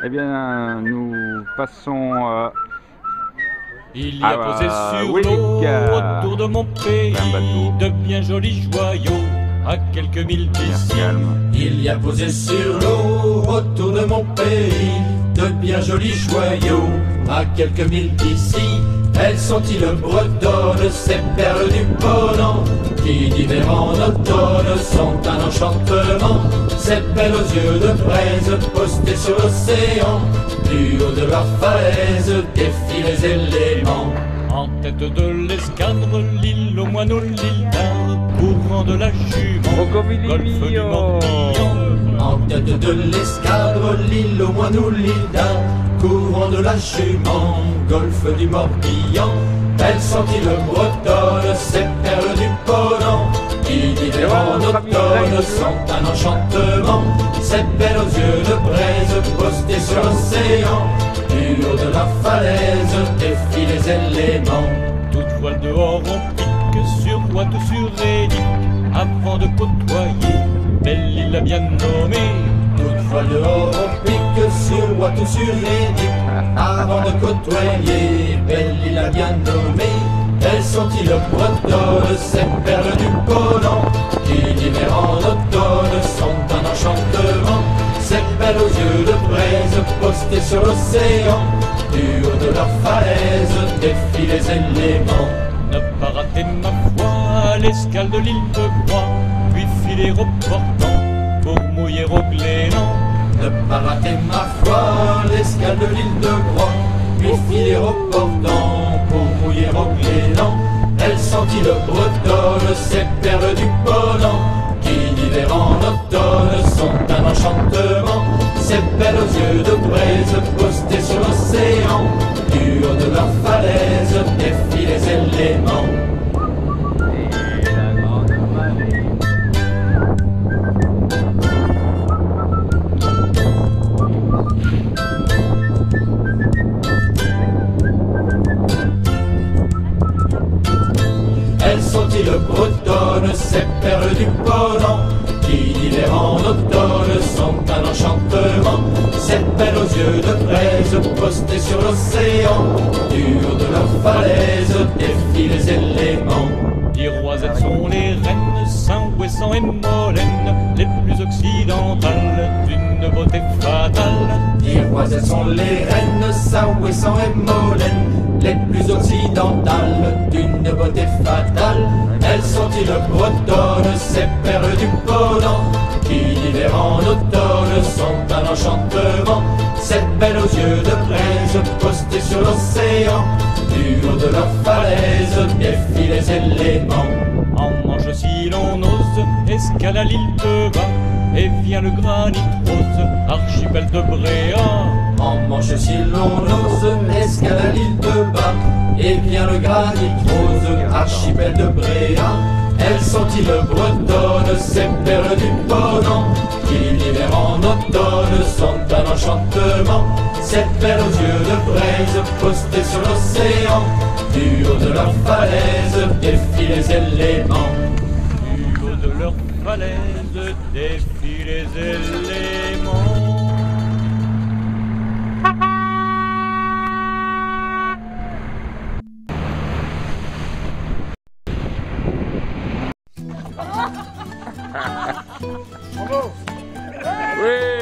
Eh bien, nous passons Il y a posé sur Willick, l'eau autour de mon pays de bien jolis joyaux à quelques milles d'ici. Il y a posé sur l'eau autour de mon pays de bien jolis joyaux à quelques milles d'ici. Elles sont îles bretonnes, ces perles du Ponant, qui d'hiver en automne sont un enchantement. Ces belles aux yeux de braise postées sur l'océan, du haut de leur falaise défient les éléments. En tête de l'escadre, l'île au moineau, l'île d'Arles, courant de la jument, golfe du Morbihan. En tête de l'escadre, l'île au moineau, l'île d'Arles, courant de la jument, golfe du Morbihan. Elles sont îles bretonnes, ces perles du Ponant, qui d'hiver en automne sont un enchantement. Ces belles aux yeux de braise postées sur l'océan, du haut de la falaise défient les éléments. Toute voile dehors on pique sur Ouate ou sur Rénic, avant de côtoyer belle île bien nommée. Toute voile dehors on pique sur Ouate ou sur Rénic, avant de côtoyer belle île bien nommée. Elles sont îles bretonnes, ces perles du Ponant, qui d'hiver en automne sont un enchantement. Ces belles aux yeux de braise postées sur l'océan, du haut de leur falaise défient les éléments. Ne pas rater ma foi l'escale de l'île de Groix, puis filer au portant pour mouiller au Glénan. Ne pas rater ma foi l'escale de l'île de Groix, puis filer au portant pour mouiller au Glénan. Elles sont îles bretonnes, ces perles du Ponant, qui d'hiver en automne sont un enchantement. Ces belles aux yeux de braise postées sur l'océan, du haut de leur falaise défient les éléments. Elles sont îles bretonnes, ces perles du Ponant, qui d'hiver en automne sont un enchantement. Ces belles aux yeux de braise postées sur l'océan, du haut de leur falaise défient les éléments. Iroisettes sont les reines, Saint-Ouessant et Molène, les plus occidentales d'une beauté fatale. Iroisettes sont les reines, Saint-Ouessant et Molène, les plus occidentales d'une beauté fatale. Elles sont îles bretonnes, ces perles du Ponant, qui d'hiver en automne sont un enchantement. Ces belles aux yeux de braise postées sur l'océan, du haut de leur falaise défient les éléments. En Manche si l'on ose, escale à l'île de Bas, et vient le granit rose, archipel de Bréa. En Manche si l'on ose, escale à l'île de Bas, et vient le granit rose, archipel de Bréa. Elles sont îles bretonnes, ces perles du Ponant, qui d'hiver en automne sont un enchantement. Ces perles aux yeux de braise postées sur l'océan, du haut de leur falaise défient les éléments. Du haut de leur falaise défient les éléments. Bravo. Oui.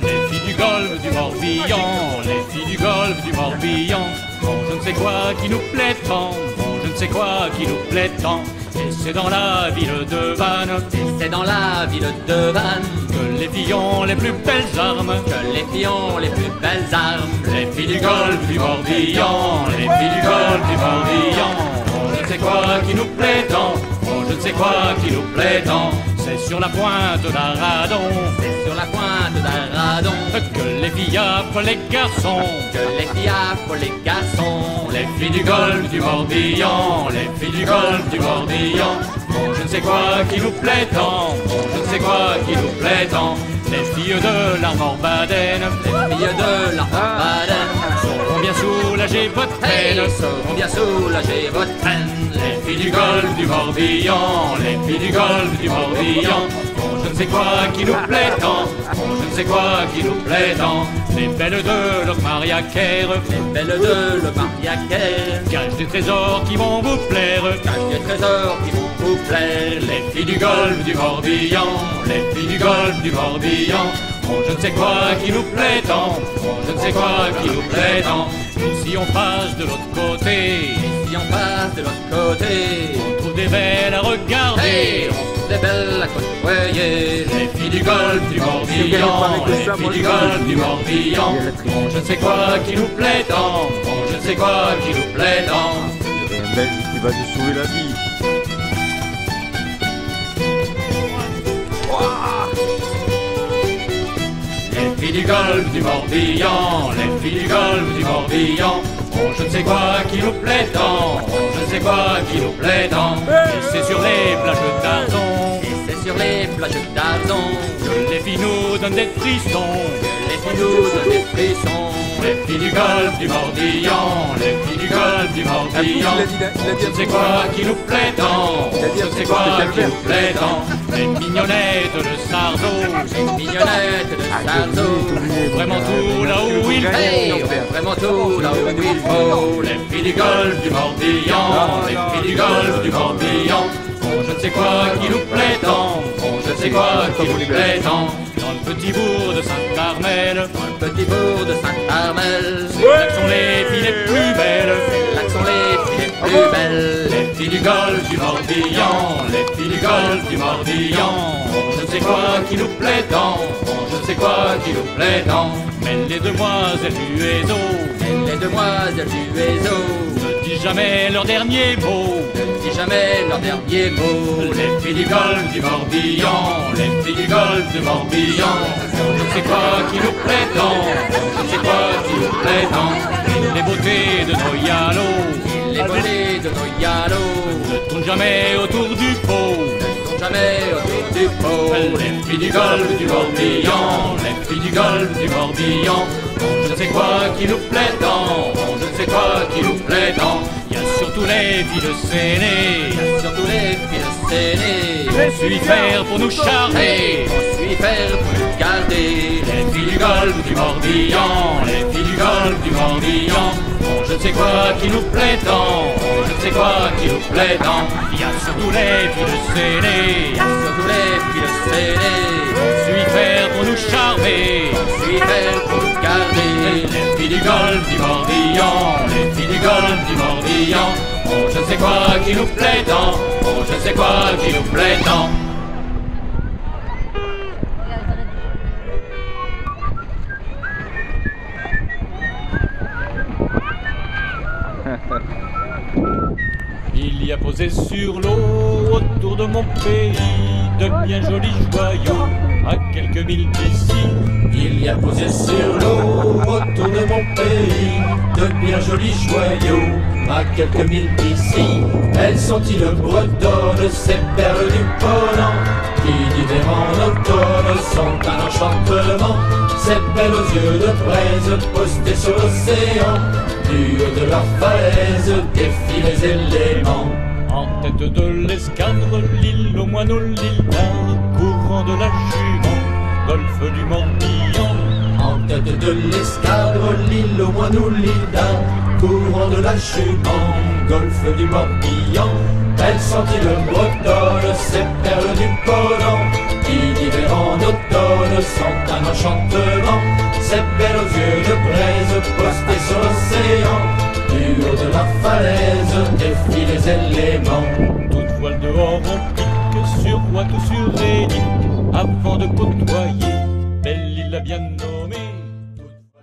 Les filles du golfe du Morbihan, les filles du golfe du Morbihan, bon je ne sais quoi qui nous plaît tant, bon je ne sais quoi qui nous plaît tant. Et c'est dans la ville de Vannes, Et c'est dans la ville de Vannes que les filles ont les plus belles armes, que les filles ont les plus belles armes. les filles du golfe du Morbihan, les filles du golfe du Morbihan. Oh je ne sais quoi qui nous plaît tant, oh je ne sais quoi qui nous plaît tant. C'est sur la pointe d'Aradon, C'est sur la pointe d'un radon que les filles affrent les garçons, que les filles affrent les garçons. les filles du golfe du Morbihan, les filles du golfe du Morbihan. Oh je ne sais quoi qui nous plaît tant, oh je ne sais quoi qui nous plaît tant. Les filles de l'Armor-Baden, Les filles de la Baden seront bien soulagées votre Hey, peine. sauront bien soulager votre peine. Les filles du golfe du Morbihan, les filles du golfe du Morbihan, font je ne sais quoi qui nous plaît tant, font je ne sais quoi qui nous plaît tant. Les belles de Locmariaquer, Les belles de le Mariaquer cachent des trésors qui vont vous plaire. cachent des trésors qui vont vous plaire. Les filles du golfe du Morbihan, les filles du golfe du Morbihan, font je ne sais quoi qui nous plaît tant, font je ne sais quoi qui nous plaît tant. Et si on passe de l'autre côté, Si on passe de l'autre côté, on trouve des belles à regarder. hey, on trouve des belles à côtoyer. Les filles du golfe du Morbihan, les filles du golfe du Morbihan, font je ne sais quoi qui nous plaît tant, font je ne sais quoi qui nous plaît tant. Il y a un Belge qui va te sauver la vie. Les filles du golfe du Morbihan, les filles du golfe du Morbihan, font je ne sais quoi qui nous plaît tant, font je ne sais quoi qui nous plaît tant. Et c'est sur les plages d'Arzon Et c'est sur les plages d'Arzon que les filles nous donnent des frissons. que les filles nous donnent des frissons. Les filles du golfe du Morbihan, les filles du golfe du Morbihan, je ne sais quoi qui nous plaît tant, je ne sais quoi qui nous plaît tant. Les mignonnettes de Sarzeau, Les mignonnettes de Sarzeau vraiment tout là où il hey, faut. on fait vraiment tout là où il faut. Les filles du golfe du Morbihan, les filles du golfe du Morbihan, je ne sais quoi qui nous plaît tant, je ne sais quoi qui nous plaît tant. Dans le petit bourg de Saint-Carmel, Petit bourg de Saint-Armel, là que sont les filles les plus belles. là que sont les filles les plus belles. Les filles du golfe du Morbihan, les filles du golfe du Morbihan, je ne sais quoi qui nous plaît tant, je ne sais quoi qui nous plaît tant. Mais les demoiselles du Hézo Et les demoiselles du Hézo ne disent jamais leur dernier mot. ne disent jamais leur dernier mot. Les filles du golfe du Morbihan, les filles du golfe du Morbihan, je ne sais quoi qui nous plaît tant, je ne sais quoi qui nous plaît tant. Et les beautés de nos yalos Les beautés de nos yalos ne tournent jamais autour du pot. ne sont jamais autour du pot. Les filles du golfe du Morbihan, les filles du golfe du Morbihan, je ne sais quoi qui nous plaît tant, je ne sais quoi qui nous plaît tant. Il y a surtout les filles de Séné, Surtout les filles de Séné qu'on suit faire pour nous charmer. hey, on suit faire pour nous garder. Les filles du golfe du Morbihan, les filles du golfe du Morbihan, je ne sais quoi qui nous plaît tant, je ne sais quoi qui nous plaît tant. Il y a surtout les filles de Séné, Surtout les filles de Séné qu'on suit faire pour nous charmer. on suit faire pour nous garder. Les filles du golfe du Morbihan, les filles du golfe du Morbihan, je ne sais quoi qui nous plaît tant, je ne sais quoi qui nous plaît tant. Il y a posé sur l'eau autour de mon pays de bien jolis joyaux à quelques milles d'ici. Il y a posé sur l'eau autour de mon pays de bien jolis joyaux à quelques milles d'ici. Elles sont îles bretonnes, ces perles du pôle Nord, qui d'hiver en automne sont un enchantement. Ces belles aux yeux de braise postés sur l'océan, du haut de leur falaise défient les éléments. En tête de l'escadre, l'île au moineau, l'île d'un courant de la Jument, golfe du Morbihan. En tête de l'escadre, l'île au moineau, l'île d'un courant de la Jument, golfe du Morbihan. Elles sont îles bretonnes, ces perles du pôle Nord, qui d'hiver en automne sont un enchantement. Ces belles aux yeux de braise postées sur l'océan, du haut de la falaise défient les éléments. Toute voile dehors on pique, sur Ouate ou sur Rénique, avant de côtoyer belle île à bien